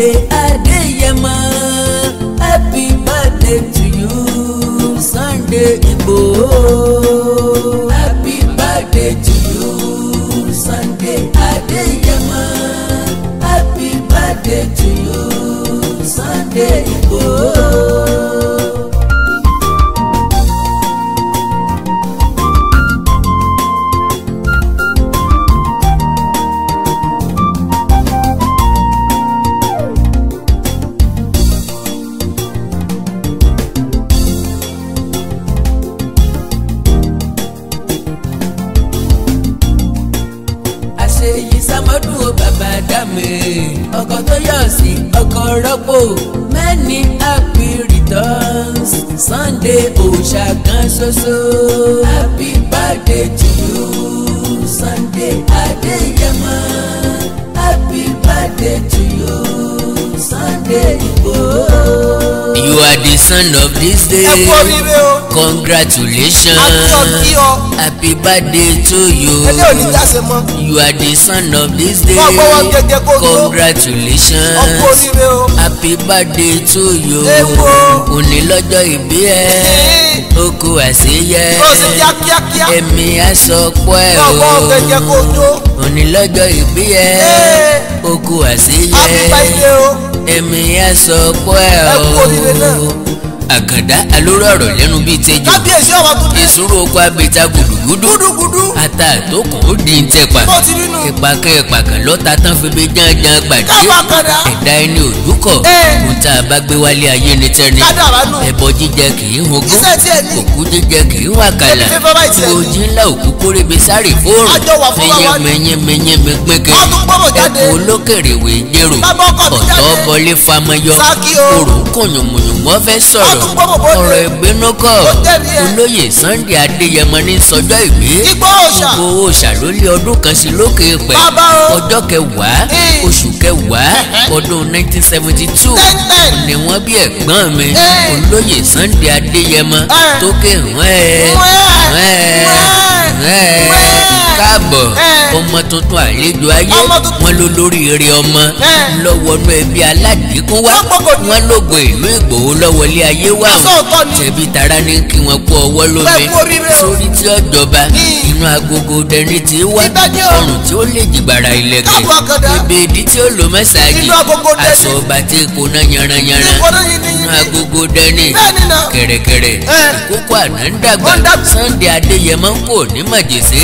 Sunday Adéyẹmọ. Happy birthday to you, Sunday Igboho. Happy birthday to you, Sunday Adéyẹmọ. Happy birthday to you, Sunday Igboho. Àṣeyí Sàmọ́dún o bàbá Dámi, ọkọ tó yọ̀ sí ọkọ rọ́pò. Many happy returns, Sunday òòṣà kan ṣoṣo. Happy birthday to you, Sunday Adéyẹmọ. Happy birthday to you, Sunday Igboho. You are the son of this day. Congratulations. Happy birthday to you. You are the son of this day. Congratulations. Happy birthday to you. Òní lọ́jọ́ ìbí ẹ. Ó kú àṣeyẹ. Ẹ̀mí àsọpọ̀ ẹ̀ o. Òní lọ́jọ́ ìbí ẹ. Ó kú àṣeyẹ. Ẹ̀mí àsọpọ̀ ẹ̀ o. Àkàndá alóró ọ̀rọ̀ lẹ́nu bíi tẹ́jú. Kábíyèsí ọ̀wá tún dé. Ìṣòro oko abẹ́ta gùdùgùdù. Ata àtòkùn ó di ntẹ̀pà. Ìpàkẹ́ lọ́ta tán fi bí jánján gbàdé. Ẹ̀dá ẹni òdúkọ̀. Ohun tá a bá gbé wálé ayé ni tẹ́ni. Ẹbọ jíjẹ kì í hungún. Òkú jíjẹ kì í wà kàlà. Òjì ńlá òkú kórèbè sáré fóòrùn. Mẹyẹmẹyẹmẹ pínpín. Ẹkùn olókèrè wè jérò. Ọ̀tọ̀ bọlé famayọ. Òrùn kùnyùmùnyùmọ́ fẹ́ sọ̀rọ̀. Ọ̀rọ̀ ìgbénú kọ̀. Olóyè Sunday Adéyẹmọ ní sọjọ́ ìbí. Igboho ṣàlólé ọdún kan sí lókè pẹ̀. Ọjọ́ kẹwàá oṣù kẹwàá ọdún 1972 ni wọ́n bí ẹ̀gbọ́n mi olóyè Sunday Adéyẹmọ tó ké káàbọ̀ ọmọ tuntun àlejò ayé wọn ló lórí eré ọmọ lọ́wọ́nú ẹbí aládìkún wá wọn lóògùn ìlú Ìgbòho lọ́wọ́lé ayé wá tẹ̀bí tara ní kí wọ́n kó ọwọ́ lómi sórí tí ọjọba inú agogo dẹni tí wá ọrùn tí ó lè jìgbàrà ìlẹ̀kẹ̀ ìbèdí tí ó lò mẹ́sàájì aṣọ ọba tí kò ná yanranyanran inú agogo dẹni kẹ̀rẹ̀kẹ̀rẹ̀ ìkókó àná ń dàgbà Sunday Adéyẹmọ kò ní màjèsé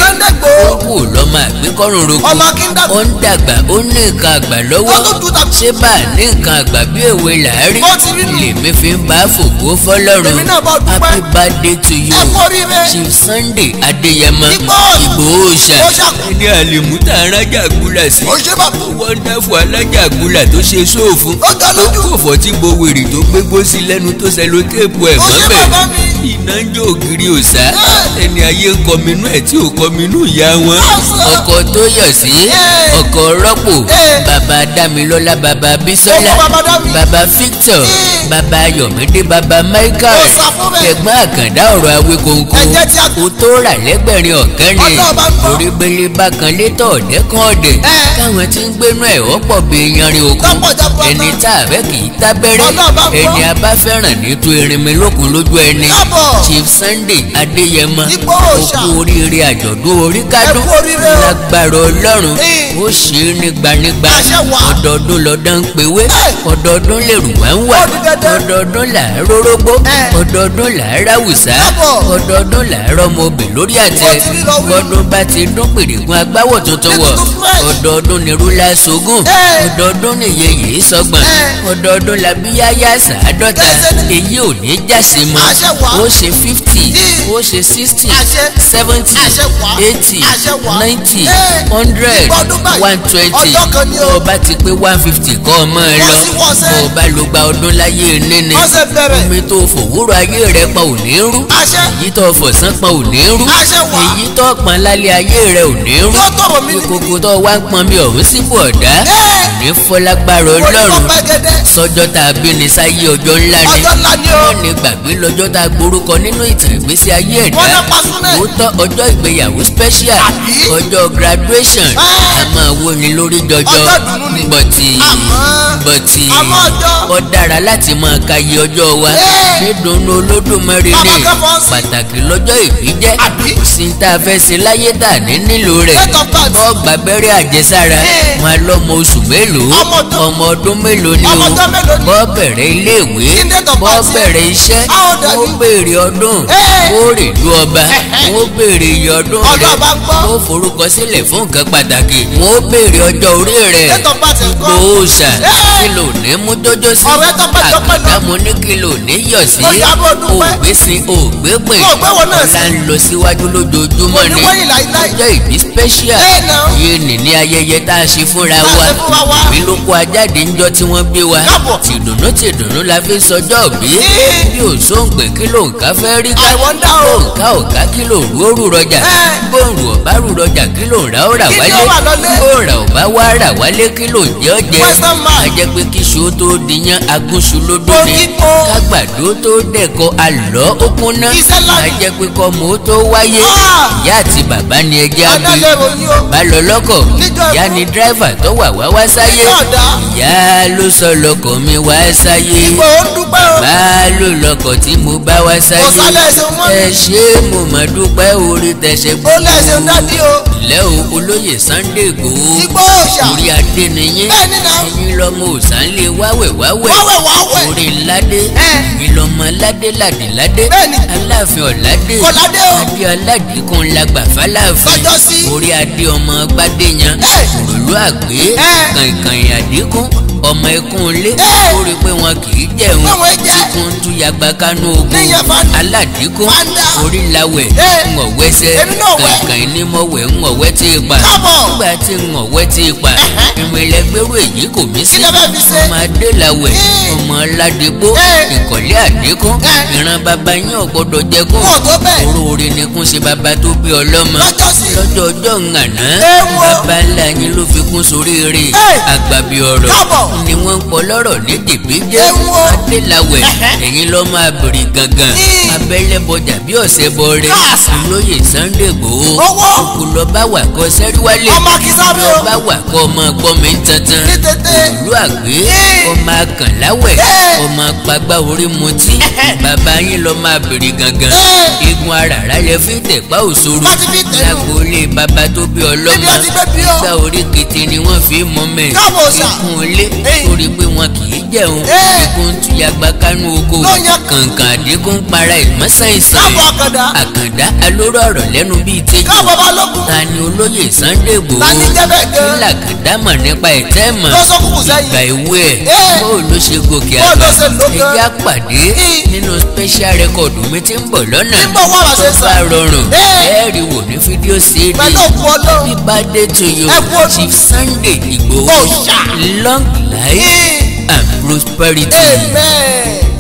ó kù lọ́mọ àgbékọ́rùn roko ó ń dàgbà ó ní nǹkan àgbà lọ́wọ́ ṣé bá a ní nǹkan àgbà bí èwe làárí lèmi fi ń bá fògbó fọlọ́run happy birthday to you Chief Sunday Adéyẹmọ Igboho ṣá ẹni àlèmúta alájàgbúlà sí wọ́ndáfù alájàgbúlà tó ṣe sóòfún ó kò fọ́ tí bo wèrè tó gbégbó sí lẹ́nu tó sẹ́ló téèpù ẹ̀ mọ́bẹ̀ iná ń jó ògiri òsá ẹni ayé ń kọminú ẹ̀ tí ò kọminú ìyá wọn ọkọ tó yọ̀ sí ọkọ rọ́pò bàbá Dámilọ́lá bàbá Bísọ́lá bàbá Victor bàbá Ayọ̀mídé bàbá Michael ẹ̀gbọ́n Àkàndá ọ̀rọ̀ Awíkonko o tó rà lẹ́gbẹ̀rin ọ̀kẹ́rin orí gbélé bákan létọ̀ ọ̀dẹ́kan ọ̀dẹ̀ káwọn tí ń gbénú ẹ̀ ọ̀pọ̀ bí yanrin òkun ẹni tá a fẹ́ kì í tábẹ́rẹ́ ẹni a bá fẹ́ràn ní tó erinmi lókun lójú ẹni Chief Sunday Adéyẹmọ ó kú oríire àjọ̀dún orí kádùn lágbára Ọlọ́run ó ṣe é nígbanigba ọdọọdún lọ́dọ̀ ń pewé ọdọọdún lèrú wá ń wà ọdọọdún làárọ̀ rógbó ọdọọdún làárọ̀ àwùsá ọdọọdún làárọ̀ ọmọbìn lórí àtẹ ọdún bá ti dún pèrègùn agbáwọ̀ tuntun wọ̀ ọdọọdún ni rúlá sógùn ọdọọdún ni yeye sọgbọ̀n ọdọọdún la bíyáyá sàádọ́ta èyí ò ní jásí mọ́ ó ṣe 50 ó ṣe 60 70 80 90 100 120 ọba ti pé 150 kọ́ ọmọ ẹ lọ ọba ló gba ọdún láyé níní omi tó fòwúrọ̀ ayé rẹ pa ò ní rú èyí tó fọ̀sán pa ò ní rú èyí tó pọn lálẹ́ ayé rẹ ò ní rú ìkòkò tó wá ń pọn mi ọ̀hún sípò ọ̀dá ní fọlágbára Ọlọ́run sọjọ́ tá a bí ní sáyé ọjọ́ ńlá ni wọ́n ní gbàgbé lọ́jọ́ tá a gbórú forúkọ nínú ìtàn ìgbésí ayé ẹ̀dá. Lóòótọ́ ọjọ́ ìgbéyàwó special, ọjọ́ graduation a máa wó ni lórí jọjọ. bọ̀tì ó dára láti máa ka iye ọjọ́ wa. dídùn Olódùmarè ni pàtàkì lọ́jọ́ ìbí jẹ́. sí tá a fẹ́ ṣe láyé tà ní nílò rẹ̀. bọ́ gba abẹ́rẹ́ àjẹsára wọn lọ́mọ oṣù mélòó, ọmọ ọdún mélòó ni o. bọ́ bẹ̀rẹ̀ iléèwé, bọ́ bẹ̀rẹ̀ iṣẹ́, wọ́n béèrè ọdún, wọ́n rè lu ọba, wọ́n béèrè iye ọdún rẹ̀, wọ́n forúkọ sílẹ̀ fún nǹkan pàtàkì, wọ́n béèrè ọjọ́ orí rẹ̀. gbòòsà kìlò ní mú jọjọ sí, Àkàndá mo ní kìlò ní yọ̀ sí. ògbé sin ògbé pè, ọ̀la ń lọ síwájú lójoojúmọ́ ni. ọjọ́ ìbí special yìí ní ayẹyẹ tá a ṣe fúnra wa. mi ló kó ajáde ńjọ́ tí wọ́n bí wa. tìdùnnú la fi sọjọ́ bí. bí ò sóǹgbẹ kí ló ń ká fẹ́ rí ká. bó ń ká ọ̀ká kí ló ń rú òrù rọjà. bó ń rù ọ̀bá rù rọjà kí ló ń ra ó rà wálé. bó ń ra ọ̀bá wá rà wálé kí ló ń jẹ́ ọ̀jẹ́. a jẹ́ pé kí ṣó tó diyán agúnṣu lódò ni. kágbàdo tó dẹ̀kọ àlọ́ ó kúnná. a jẹ́ pé kọ́mọ tó wáyé. ìyá àti bàbá ni ẹjẹ́ á bí. bá lọ lọ́kọ̀ ìyá ni dírẹ́fà tó wá sáyé. ìyá ló sọ lọ́kọ̀ mi wá sáyé. bá ló lọ́kọ̀ tí mo bá wá sáyé. ẹ ṣé mo mà dúpẹ́ orí tẹ̀sẹ̀ gbogbo. ilé o olóyè Sunday Igboho. orí adé nìyẹn. ẹ̀yin lọ́mọ òsánlé wáwẹ̀. orí ládé. ẹ̀yin lọ́mọ ládé. aláàfin ọ̀ládé. adé aládìkún lágbà fáláàfin. orí adé ọmọ gbádéyan. òròlú àgbé. kàìnkàìn àdínkùn ọmọ ẹkún ilé. ó rí pé wọn kì í jẹun. ikùn tún yagba kánú ogun. aládìkún orí lawẹ̀ ńọ̀wẹ́sẹ̀. kàìnkàìn ní mọ̀wẹ́ ńọ̀wẹ́ tí ì pa. nígbà tí ńọ̀wẹ́ tí ì pa. ìrìnlẹ̀ gbèrú èyí kò mí sí. ọmọ adé lawẹ̀ ọmọ aládìgbò ìkọ̀lé àdínkùn. ìran bàbá yín ò gbọdọ̀ jẹkùn. oróore ni kún ṣe bàbá tó bí ọlọ́mọ. lọ́jọ́ ọjọ́ ńgànà bàbá ńlá yín ló fi kún sórí rẹ̀. àgbàbí ọ̀rọ̀ ni wọ́n ń pọ̀ lọ́rọ̀ ní dèbíjẹ́. adélawẹ̀ ẹ̀yin lọ́ máa bèrè gangan. abẹ́lẹ́bọjà bí ọ̀sẹ̀ bọ rẹ̀. olóyè Sunday Igboho. òkú lọ bá wà kọ́ sẹ́ríwálé. lọ bá wà kọ́ ọmọ gbọ́ mi tantan. òlú àgbé ọmọ akànláwẹ̀ ọmọ apagbá orí mutí. bàbá yín lọ́ máa bèrè gangan. igun aràrá lẹ fi tẹ̀pá òṣòro. lágboolé bàbá tó bí ọlọ́mọ. gbá orí kété ni wọ́n fi mọ́ mẹ́. ikùn ilé orí pé wọn kì í jẹun. ikùn tún yagba kánú oko. kàǹkà àdínkùn para ìmọ̀sán ìsàn. Àkàndá alóró ọ̀rọ̀ lẹ́nu bíi tẹ́jú. ta ni olóyè Sunday Igboho. kí làkàndá mọ̀ nípa ẹ̀tẹ́ mọ̀. ìgbà ìwé ẹ̀ bó ló ṣe gòkè àgbà. ẹjẹ́ àpàdé nínú special record mi tí ń bọ̀ lọ́nà. tó bá rọrùn ẹ̀ẹ́rì wò ní fídíò CD. happy birthday to you Chief Sunday Igboho. long life and prosperity. Amen.